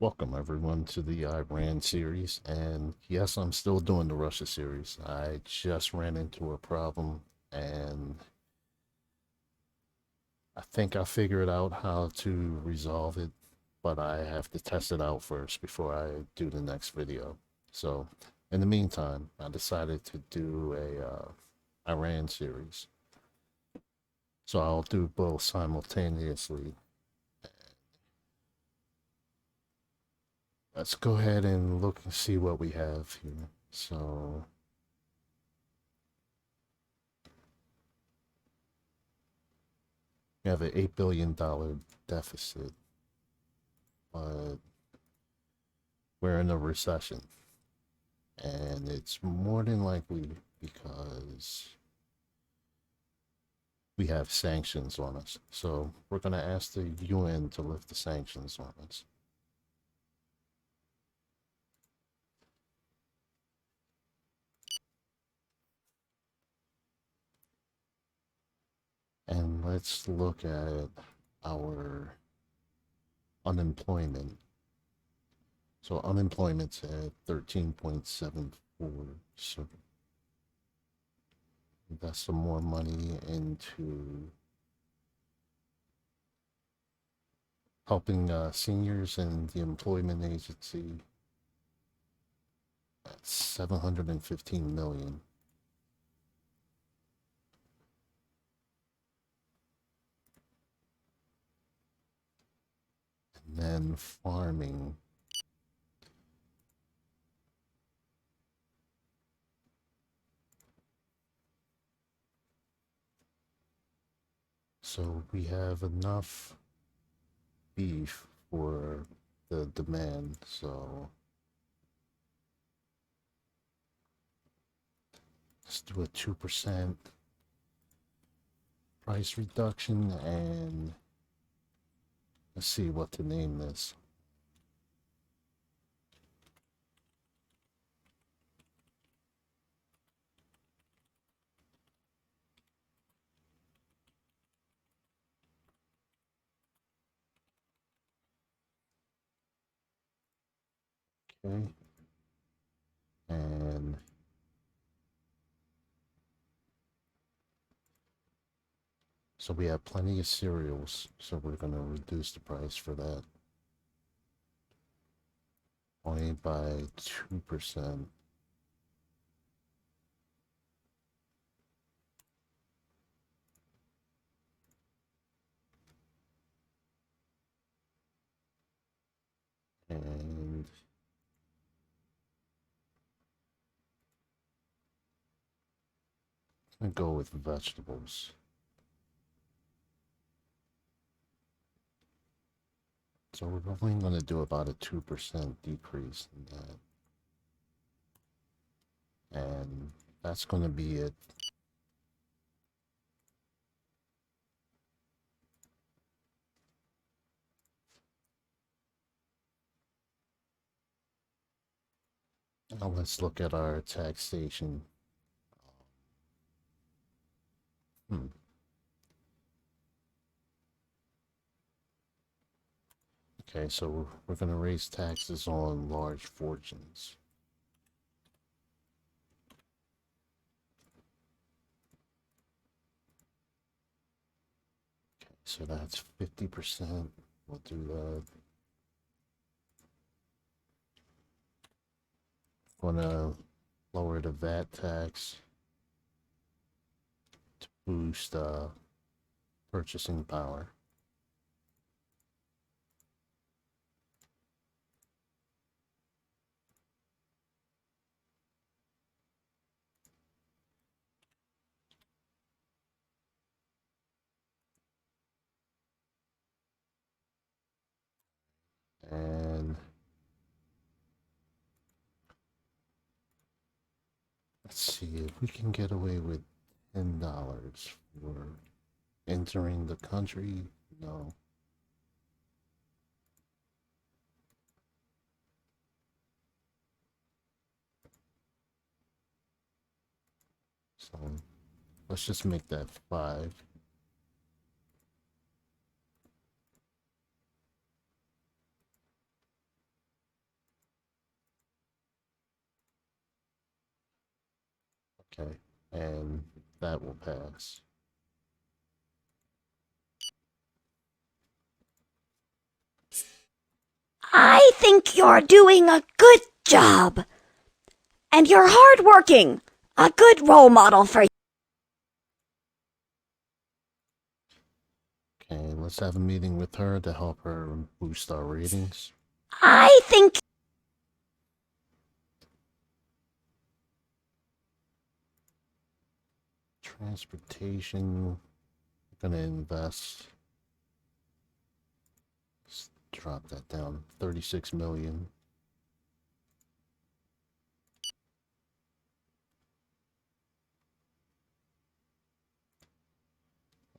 Welcome everyone to the Iran series, and yes, I'm still doing the Russia series. I just ran into a problem, and I think I figured out how to resolve it, but I have to test it out first before I do the next video. So, in the meantime, I decided to do a Iran series. So I'll do both simultaneously. Let's go ahead and look and see what we have here. So we have an $8 billion deficit, but we're in a recession. And it's more than likely because we have sanctions on us. So we're going to ask the UN to lift the sanctions on us. And let's look at our unemployment. So unemployment's at 13.74. So invest some more money into helping seniors and the employment agency at 715 million. And then farming. So we have enough beef for the demand. So let's do a 2% price reduction, and let's see what to name this. Okay. And so we have plenty of cereals, so we're going to reduce the price for that only by 2%. And I'm going to go with vegetables. So we're only going to do about a 2% decrease in that. And that's going to be it. Now let's look at our taxation. Hmm. Okay, so we're going to raise taxes on large fortunes. Okay, so that's 50%. We'll do that. Want to lower the VAT tax to boost purchasing power. And let's see if we can get away with $10 for entering the country. No. So let's just make that 5. Okay, and that will pass. I think you're doing a good job. And you're hardworking. A good role model for you. Okay, let's have a meeting with her to help her boost our ratings. I think Transportation, gonna invest. Let's drop that down. 36 million.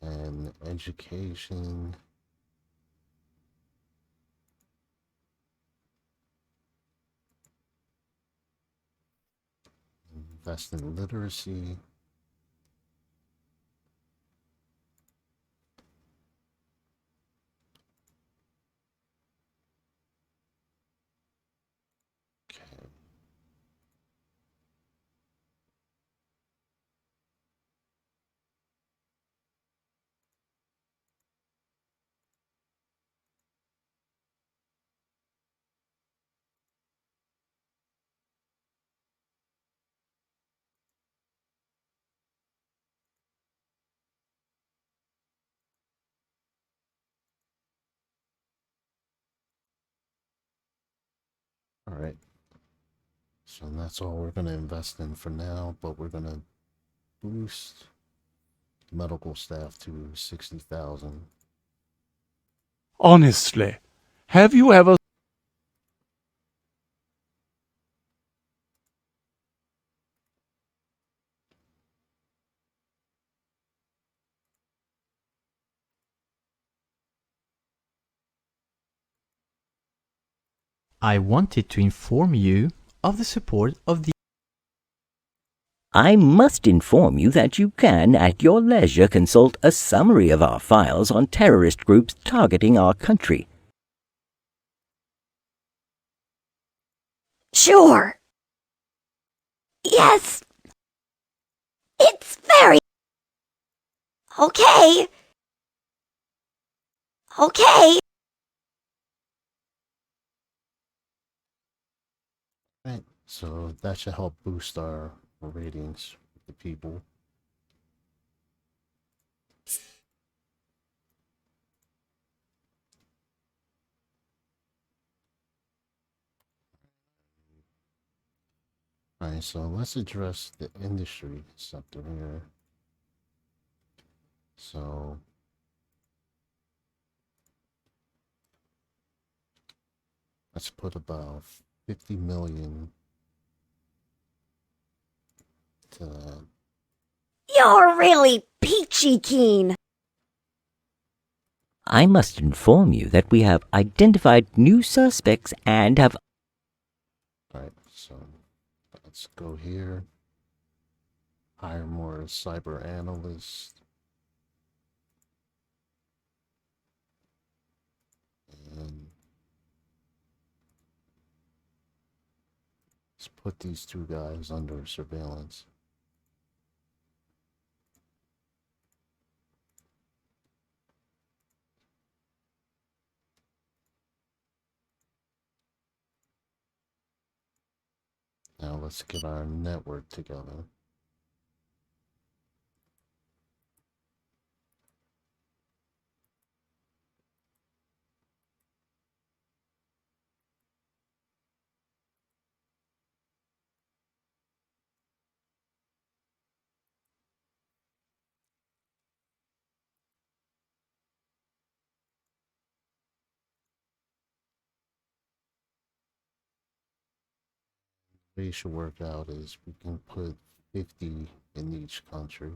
And education. Invest in literacy. Okay. All right. So that's all we're gonna invest in for now, but we're gonna boost medical staff to 60,000. Honestly, have you ever I wanted to inform you of the support of the I must inform you that you can, at your leisure, consult a summary of our files on terrorist groups targeting our country. Sure. Yes. It's very okay. Okay. Right. So that should help boost our ratings with the people. All right, so let's address the industry sector here. So let's put about 50 million to that. You're really peachy keen. I must inform you that we have identified new suspects and have... All right, so let's go here. Hire more cyber analysts. And let's put these two guys under surveillance. Now let's get our network together. The way it should work out is we can put 50 in each country.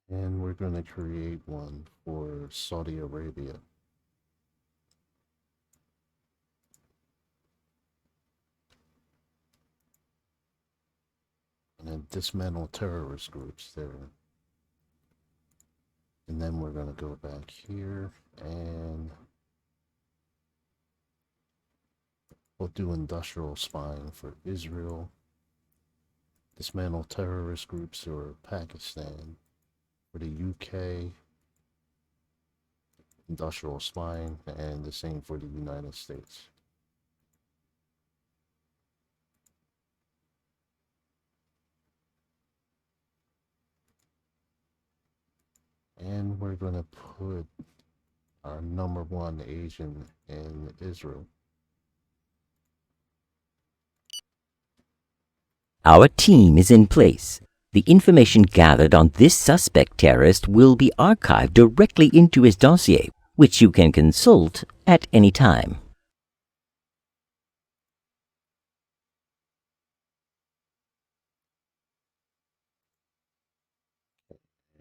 And we're going to create one for Saudi Arabia. and dismantle terrorist groups there. And then we're going to go back here and we'll do industrial spying for Israel. Dismantle terrorist groups for Pakistan. For the UK, industrial spying, and the same for the United States. And we're going to put our #1 agent in Israel. Our team is in place. The information gathered on this suspect terrorist will be archived directly into his dossier, which you can consult at any time.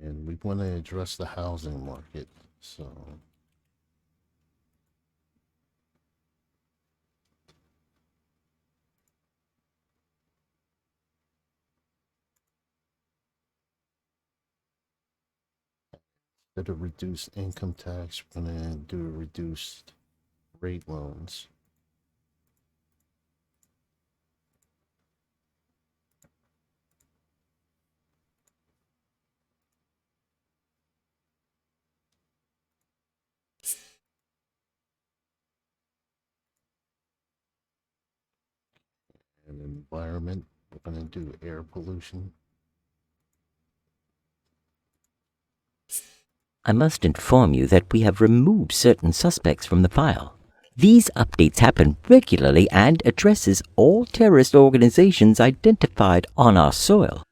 And we want to address the housing market. So instead of reduced income tax, we're going to do reduced rate loans. And environment, we're going to do air pollution. I must inform you that we have removed certain suspects from the file. These updates happen regularly and addresses all terrorist organizations identified on our soil.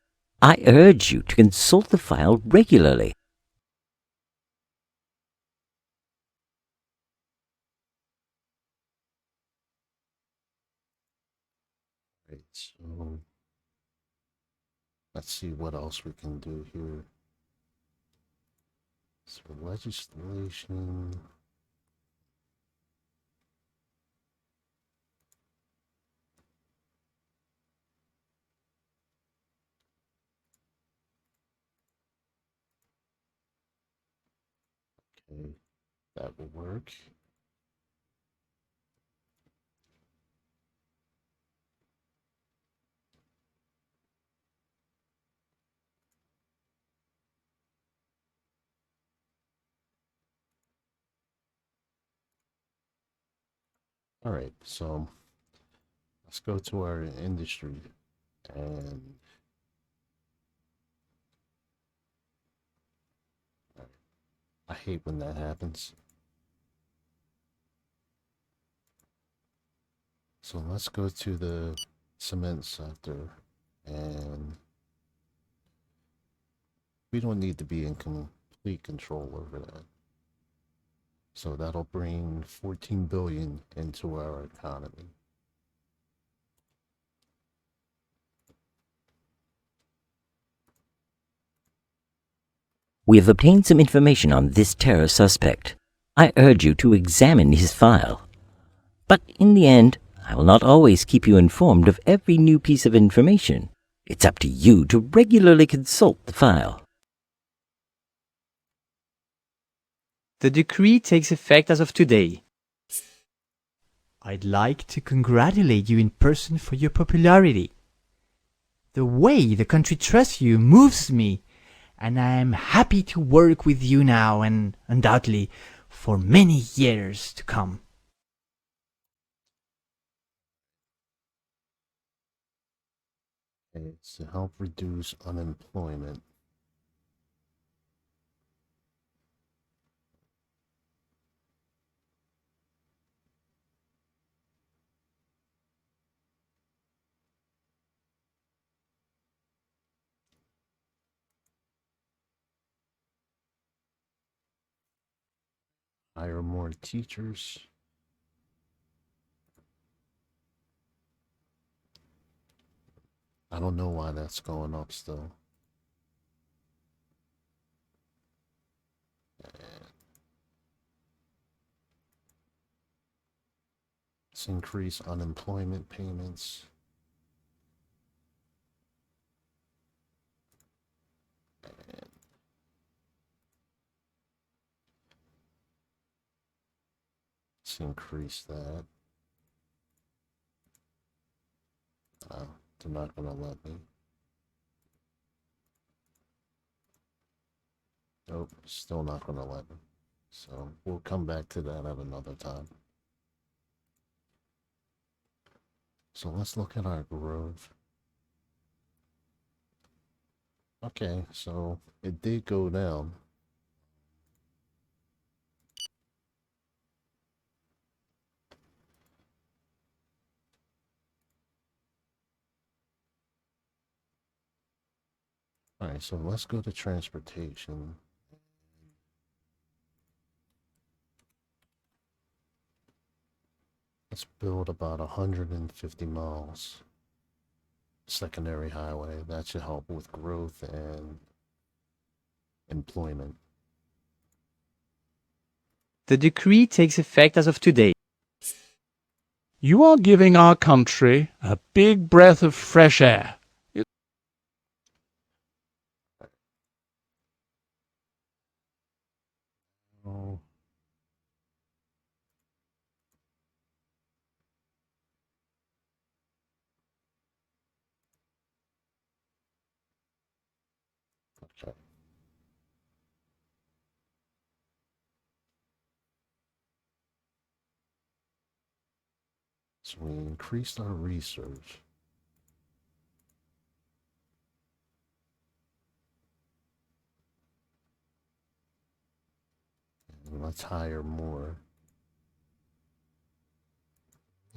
I urge you to consult the file regularly. Right, so let's see what else we can do here. So legislation. Okay, that will work. All right, so let's go to our industry, and I hate when that happens. So let's go to the cement sector, and we don't need to be in complete control over that. So that'll bring 14 billion into our economy. We have obtained some information on this terror suspect. I urge you to examine his file. But in the end, I will not always keep you informed of every new piece of information. It's up to you to regularly consult the file. The decree takes effect as of today. I'd like to congratulate you in person for your popularity. The way the country trusts you moves me, and I am happy to work with you now and undoubtedly for many years to come. It's to help reduce unemployment. Hire more teachers. I don't know why that's going up still. Let's increase unemployment payments. Let's increase that. They're not going to let me. Nope, still not going to let me. So we'll come back to that at another time. So let's look at our growth. Okay, so it did go down. Alright, so let's go to transportation. Let's build about 150 miles secondary highway. That should help with growth and employment. The decree takes effect as of today. You are giving our country a big breath of fresh air. Oh. Okay. So we increased our research. And let's hire more.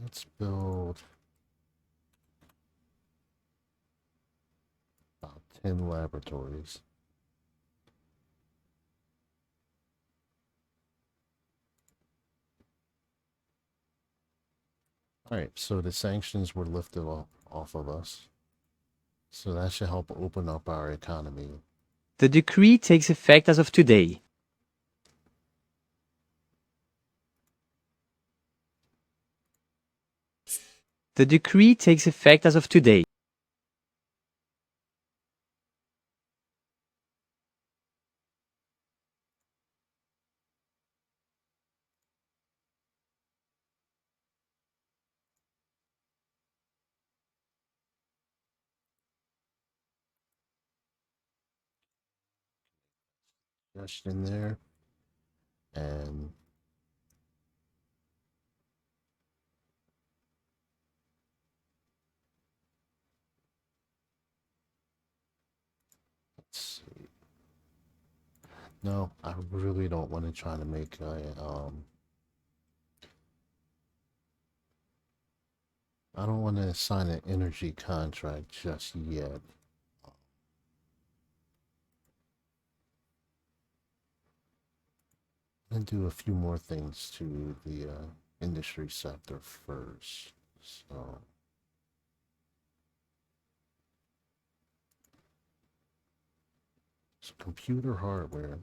Let's build about 10 laboratories. Alright, so the sanctions were lifted off of us. So that should help open up our economy. The decree takes effect as of today. The decree takes effect as of today. Just in there. And let's see. No, I really don't want to try to make I don't want to sign an energy contract just yet. I'm gonna do a few more things to the industry sector first. So computer hardware.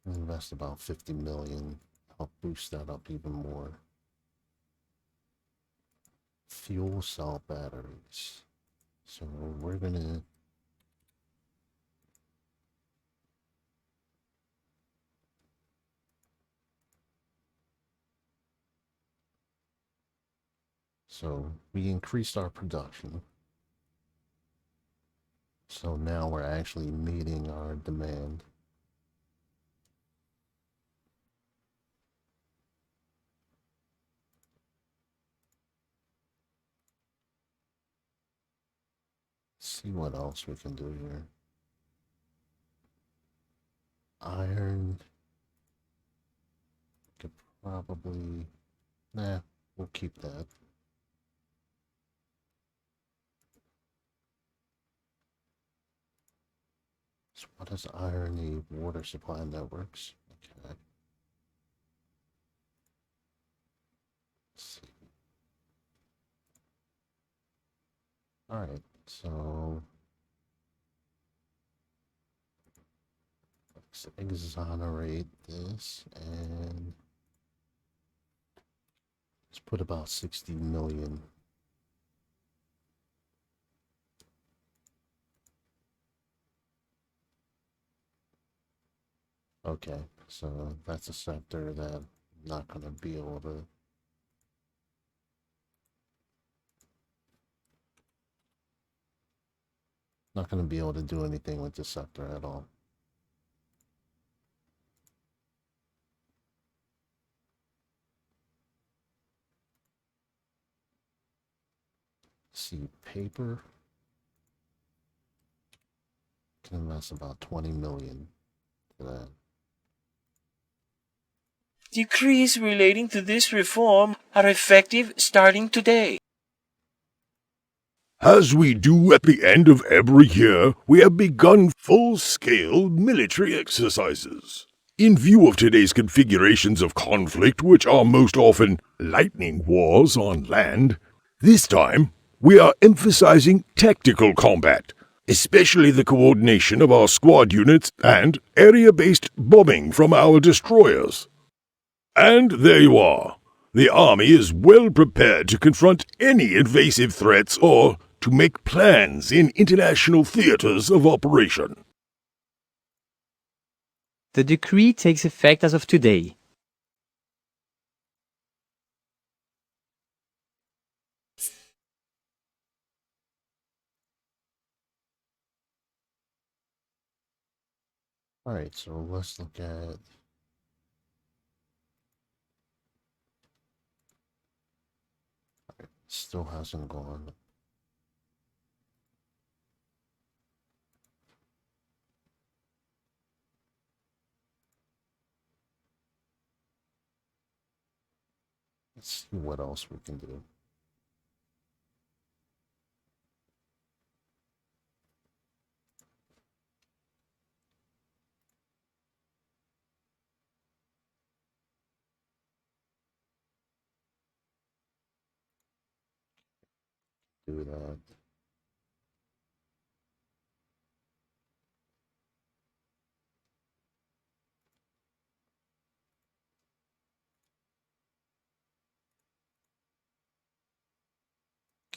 Invest about 50 million. Help boost that up even more. Fuel cell batteries. So we're gonna so we increased our production. So now we're actually meeting our demand. See what else we can do here. Iron. Could probably. Nah, we'll keep that. So what does iron need? Water supply networks. Okay. Let's see. Alright, so let's exonerate this and let's put about 60 million. Okay, so that's a sector that I'm not going to be able to. Not going to be able to do anything with this sector at all. See, paper can invest about 20 million to that. Decrees relating to this reform are effective starting today. As we do at the end of every year, we have begun full-scale military exercises. In view of today's configurations of conflict, which are most often lightning wars on land, this time we are emphasizing tactical combat, especially the coordination of our squad units and area-based bombing from our destroyers. And there you are. The army is well prepared to confront any invasive threats or to make plans in international theaters of operation. The decree takes effect as of today. Alright, so let's look at still hasn't gone. Let's see what else we can do. Do that.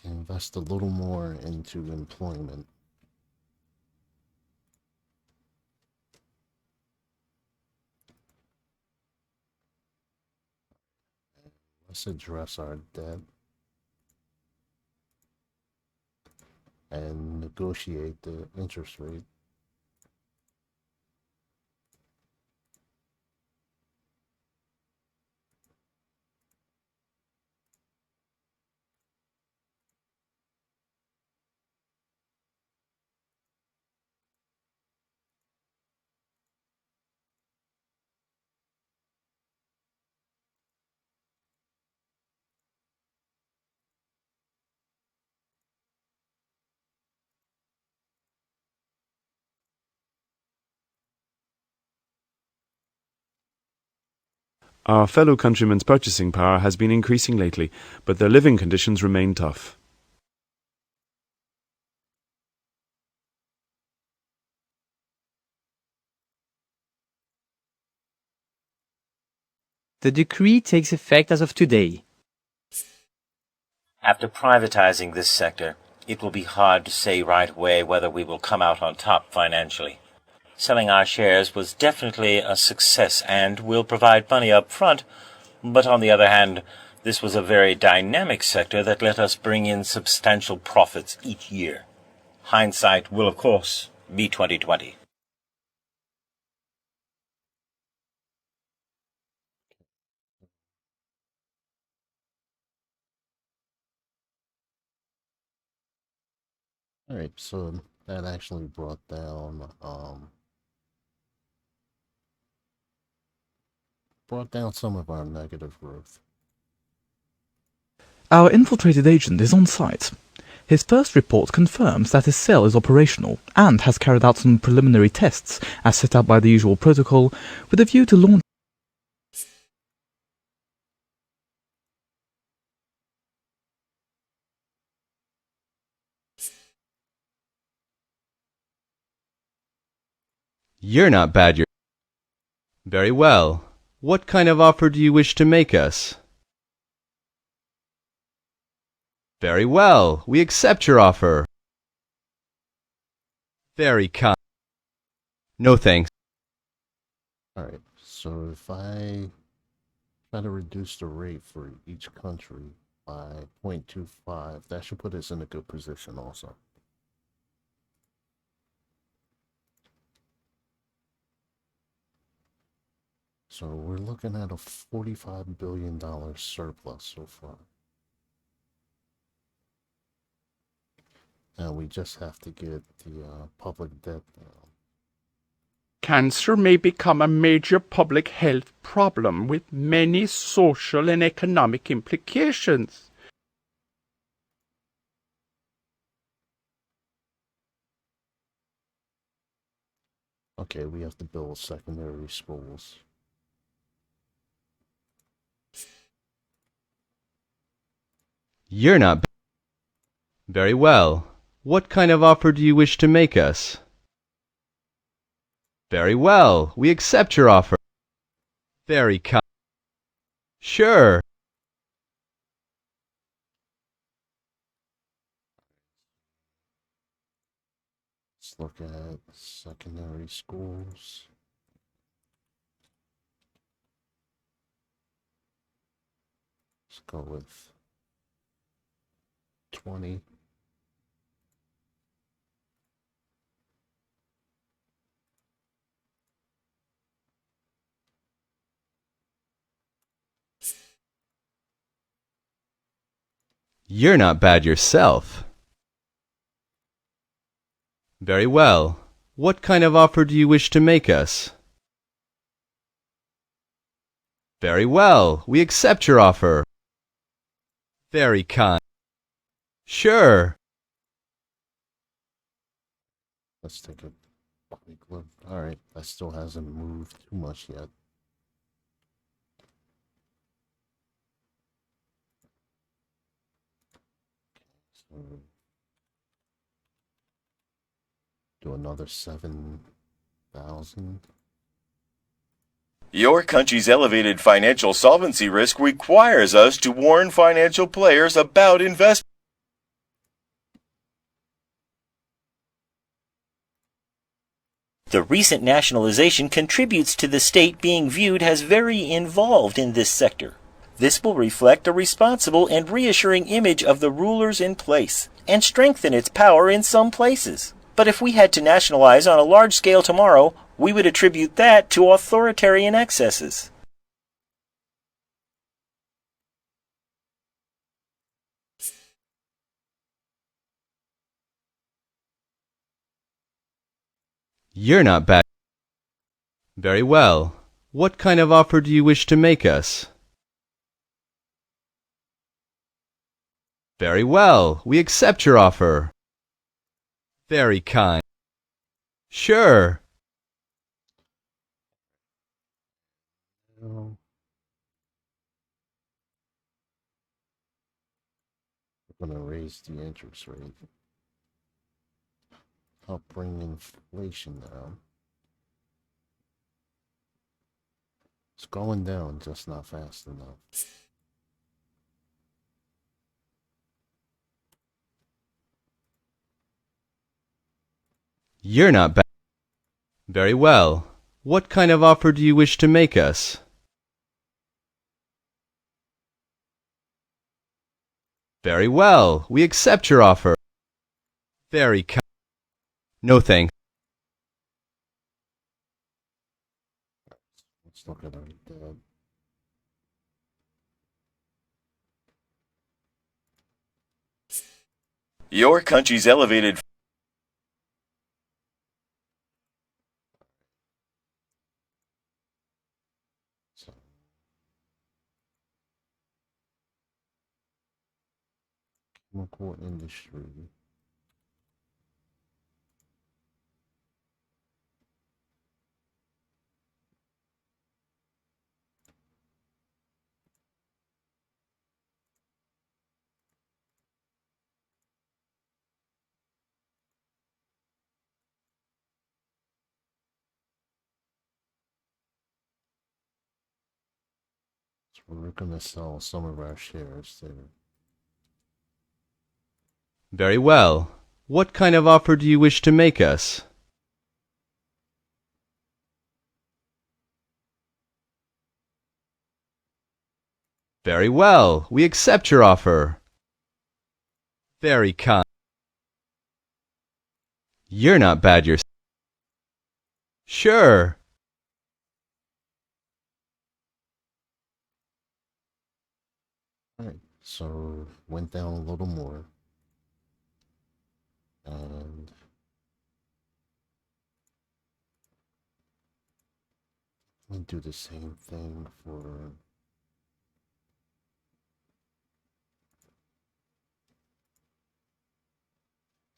Can invest a little more into employment. Let's address our debt and negotiate the interest rate. Our fellow countrymen's purchasing power has been increasing lately, but their living conditions remain tough. The decree takes effect as of today. After privatizing this sector, it will be hard to say right away whether we will come out on top financially. Selling our shares was definitely a success and will provide money up front, but on the other hand, this was a very dynamic sector that let us bring in substantial profits each year. Hindsight will, of course, be 20/20. Alright, so that actually brought down some of our negative growth. Our infiltrated agent is on site. His first report confirms that his cell is operational and has carried out some preliminary tests as set out by the usual protocol with a view to launch. You're not bad. Very well. What kind of offer do you wish to make us? Very well. We accept your offer. Very kind. No thanks. Alright, So if I try to reduce the rate for each country by 0.25, that should put us in a good position also. So we're looking at a $45 billion surplus so far. And we just have to get the public debt down. Cancer may become a major public health problem with many social and economic implications. Okay, we have to build secondary schools. You're not. Very well. What kind of offer do you wish to make us? Very well. We accept your offer. Very kind. Sure. Let's look at secondary schools. Let's go with 20. You're not bad yourself. Very well. What kind of offer do you wish to make us? Very well. We accept your offer. Very kind. Sure. Let's take a quick look. Alright, that still hasn't moved too much yet. So do another 7,000. Your country's elevated financial solvency risk requires us to warn financial players about investment. The recent nationalization contributes to the state being viewed as very involved in this sector. This will reflect a responsible and reassuring image of the rulers in place, and strengthen its power in some places. But if we had to nationalize on a large scale tomorrow, we would attribute that to authoritarian excesses. You're not bad. Very well. What kind of offer do you wish to make us? Very well. We accept your offer. Very kind. Sure. We're going to raise the interest rate. Help bring inflation down. It's going down, just not fast enough. You're not bad. Very well. What kind of offer do you wish to make us? Very well. We accept your offer. Very kind. No thanks. Let's look at our debt. Your country's elevated chemical industry. So we're gonna sell some of our shares there. Very well. What kind of offer do you wish to make us? Very well. We accept your offer. Very kind. You're not bad yourself. Sure. Alright, so went down a little more. And let me do the same thing for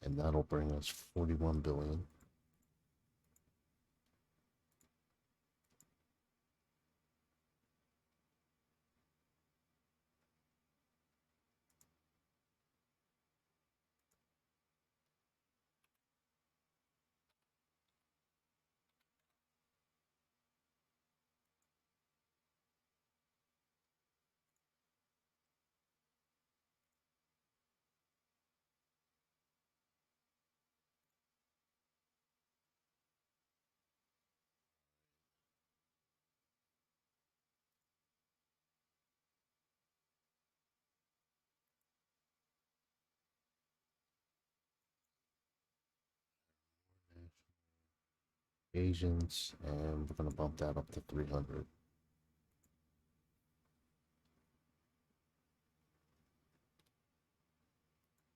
and that'll bring us 41 billion. Agents, and we're gonna bump that up to 300.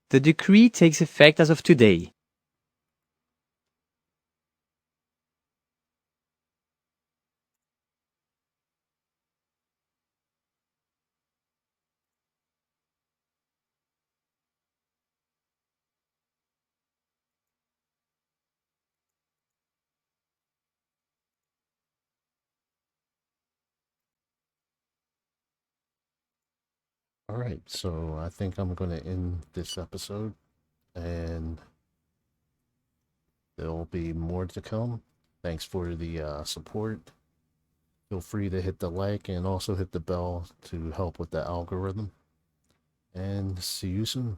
The decree takes effect as of today. All right, so I think I'm going to end this episode, and there'll be more to come. Thanks for the support. Feel free to hit the like and also hit the bell to help with the algorithm. And see you soon.